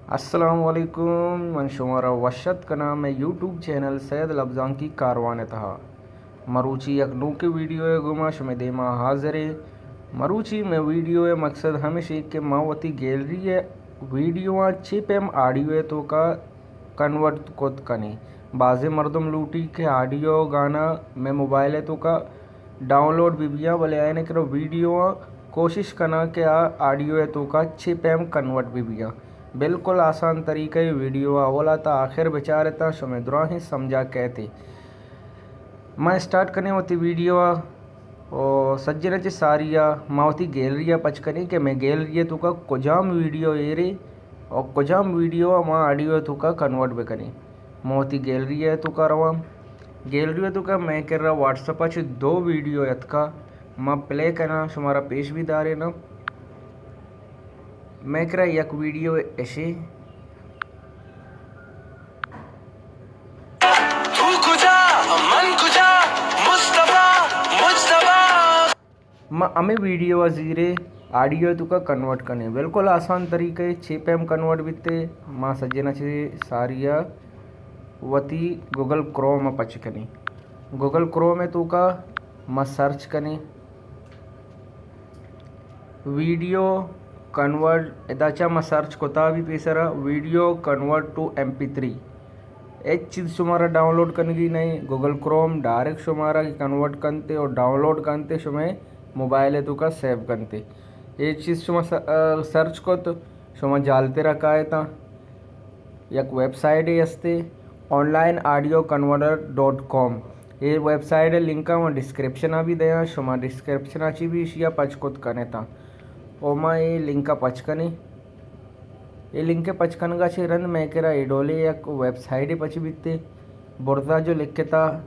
अस्सलामुअलैकुम मन शुमारा वशत का नाम है यूट्यूब चैनल सैयद लफ्जान की कारवान तहा मरूची अकनू के वीडियो है गुमा शुमे देमा हाजिर मरूची में वीडियो है मकसद हमेशा के मावती गैलरी है वीडियो चिप एम ऑडियो है तो का कन्वर्ट कोत कनी बाज़े मरदम लूटी के ऑडियो गाना में मोबाइल है तो का डाउनलोड बिबिया वाले आने करो वीडियो कोशिश करना के ऑडियो है तो का चिप एम कन्वर्ट बिबिया बिल्कुल आसान तरीके वीडियो अवला था आखिर बेचारे था शुमे दुरा ही समझा कहते मैं स्टार्ट करने होती वीडियो और सज्जन च सारिया मावती गैलरिया पचकनी के मैं गैलरी तो का कुजाम वीडियो एरे और कुजाम वीडियो माँ ऑडियो तो का कन्वर्ट भी करी मोती गैलरी है तो का रवा गैलरी तो का मैं कर रहा व्हाट्सअप अच्छे 2 वीडियो यत का माँ प्ले करना शुमारा पेश भी दारे ना मैं करा एक वीडियो ऐसे हमें वीडियो वजीरे ऑडियो तो का कन्वर्ट करने बिल्कुल आसान तरीके 6 पे हम कन्वर्ट बिते माँ सज्जना से सारिया वती गूगल क्रोम में पच कनी गूगल क्रोम में तो का माँ सर्च कनी वीडियो कन्वर्ट इदाचा मैं सर्च कोता भी पेसरा वीडियो कन्वर्ट टू MP3 एक चीज़ शुमारा डाउनलोड करने की नहीं गूगल क्रोम डायरेक्ट शुमारा कन्वर्ट करते और डाउनलोड करते शुमे मोबाइल है तो का सेव करते एक चीज़ शुमा सर्च को तो शुमा जालते रखा है था एक वेबसाइट है अस्ते onlineaudioconverter.com ये वेबसाइट है लिंक वहाँ डिस्क्रिप्शन भी दिया शुमा डिस्क्रिप्शन अच्छी भी इशिया पचकोत करने था ओमा ये लिंक पचकनी ये लिंक पचकन का छे रंद मैं करा एडोले एक वेबसाइट पची बीते बुरदा जो लिखे था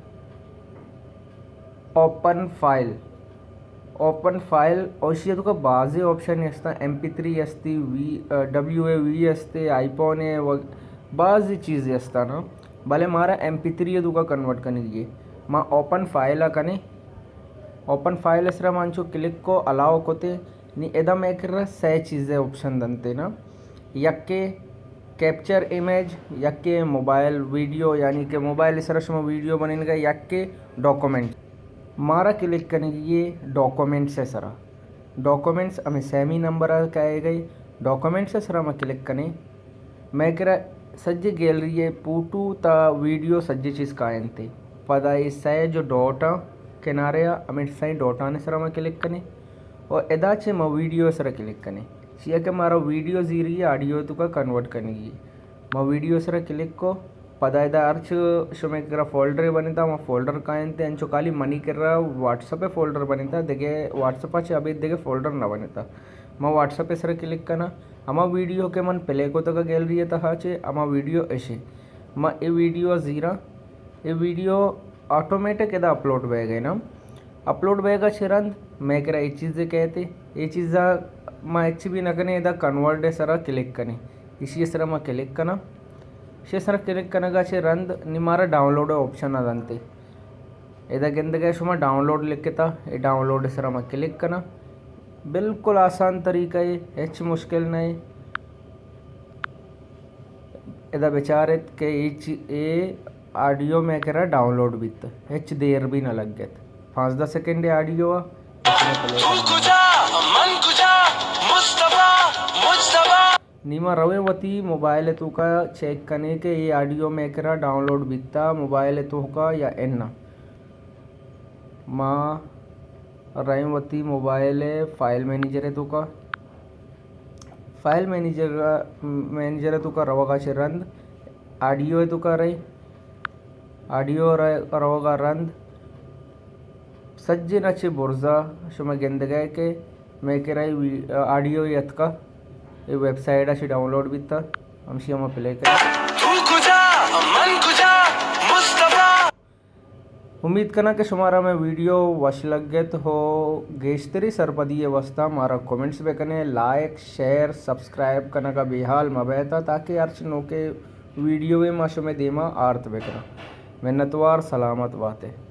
ओपन फाइल और तो का बाज़े ऑप्शन असता MP3 असती WAV असते आईफोन है बाज़ चीज़ें असता ना भले मारा MP3 तो का कन्वर्ट करने लिए माँ ओपन फाइल कने ओपन फाइल असरा मानचो क्लिक को अलाउ कोते नी एकदम एक सह चीज़ें ऑप्शन दनते ना यक्के कैप्चर इमेज यक्के मोबाइल वीडियो यानी कि मोबाइल सरस में वीडियो बनेगा यक्के डॉक्यूमेंट मारा क्लिक करने की ये डॉक्यूमेंट्स है सरा डॉक्यूमेंट्स हमें सेमी नंबर कहे गई डॉक्यूमेंट्स है सरा मैं क्लिक करने मैं करा सज्जे गैलरी है पूटू ता वीडियो सज्जे चीज़ कायन थे पता इस जो डॉटा किनारे हमें सही डॉटा ने सरा मैं क्लिक करने और एदाचे मैं वीडियो सर क्लिक करने चाहिए कि हमारा वीडियो जीरी ऑडियो तो का कन्वर्ट करने की मैं वीडियो सर क्लिक को पदायदा अर्च शुमे करा फोल्डर बने था वहाँ फोल्डर का अंचो काली मनी कर रहा व्हाट्सअप पे फोल्डर बने था देखे व्हाट्सअप अच्छे अभी देखे फोल्डर ना बने था मैं व्हाट्सअप पे सर क्लिक करना हमा वीडियो के मन प्ले को तो का गैलरी था हाँचे हमा वीडियो ऐसे मैं ये वीडियो जीरा ये वीडियो ऑटोमेटिक एदा अपलोड बह गए ना अपलोड बेगा छिरंद मैं करा ये चीज़ें कहते ये चीज़ा मैं अच्छी भी न करने इधर कन्वर्ट है सरा क्लिक करने इसी सरा मैं क्लिक करना शे सरा क्लिक करने का छे रंद निमारा डाउनलोड ऑप्शन आ जानते इधर के अंदर कैसे मैं डाउनलोड लिख था ये डाउनलोड सरा मैं क्लिक करना बिल्कुल आसान तरीका है एच मुश्किल नहीं इधर बेचारे के ये ऑडियो में करा डाउनलोड भी तो एच देर भी ना लग गया 5-10 सेकेंड ऑडियो नीमा रवेवती मोबाइल तो का चेक करने के ये ऑडियो में करा डाउनलोड बिकता मोबाइल तो का या एन्ना माँ रवेवती मोबाइल फाइल मैनेजर है तो का फाइल मैनेजर तो का रवा का रंद ऑडियो है तो का रही ऑडियो रवा का रंद सज्जे नचे बुर्जा शुमा गेंद गए के मैं कह रही ऑडियो यत का ये वेबसाइट अच्छी डाउनलोड भी था हम शी हम प्ले कर उम्मीद करना कि शुमारा में वीडियो वश लग गए तो हो गेश्तरी सरपदी वस्ता हमारा कमेंट्स पे करने लाइक शेयर सब्सक्राइब करने का बेहाल मबैता ताकि अर्चनों के वीडियो में माशो में देमा आर्त बेकरा मेहनतवार सलामत बातें।